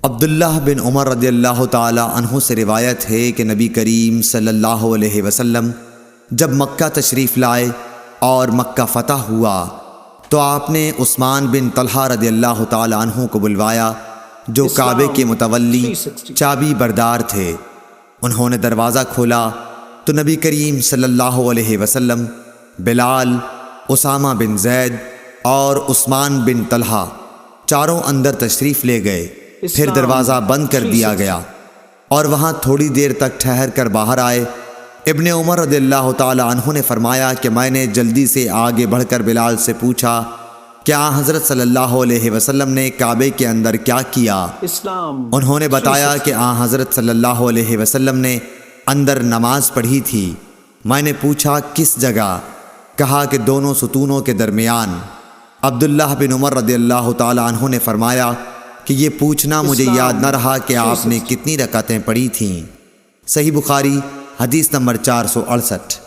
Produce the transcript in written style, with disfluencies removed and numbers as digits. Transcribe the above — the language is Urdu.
عبداللہ بن عمر رضی اللہ تعالی عنہ سے روایت ہے کہ نبی کریم صلی اللہ علیہ وسلم جب مکہ تشریف لائے اور مکہ فتح ہوا تو آپ نے عثمان بن طلحہ رضی اللہ تعالی عنہ کو بلوایا جو کعبے کے متولی چابی بردار تھے۔ انہوں نے دروازہ کھولا تو نبی کریم صلی اللہ علیہ وسلم بلال، اسامہ بن زید اور عثمان بن طلحہ چاروں اندر تشریف لے گئے۔ پھر دروازہ بند کر دیا گیا اور وہاں تھوڑی دیر تک ٹھہر کر باہر آئے۔ ابن عمر رضی اللہ تعالی عنہ نے فرمایا کہ میں نے جلدی سے آگے بڑھ کر بلال سے پوچھا کہ حضرت صلی اللہ علیہ وسلم نے کعبے کے اندر کیا کیا؟ انہوں نے بتایا کہ حضرت صلی اللہ علیہ وسلم نے اندر نماز پڑھی تھی۔ میں نے پوچھا کس جگہ؟ کہا کہ دونوں ستونوں کے درمیان۔ عبداللہ بن عمر رضی اللہ تعالی عنہ نے فرمایا کہ یہ پوچھنا مجھے یاد نہ رہا کہ آپ نے کتنی رکعتیں پڑھی تھیں۔ صحیح بخاری حدیث نمبر 468۔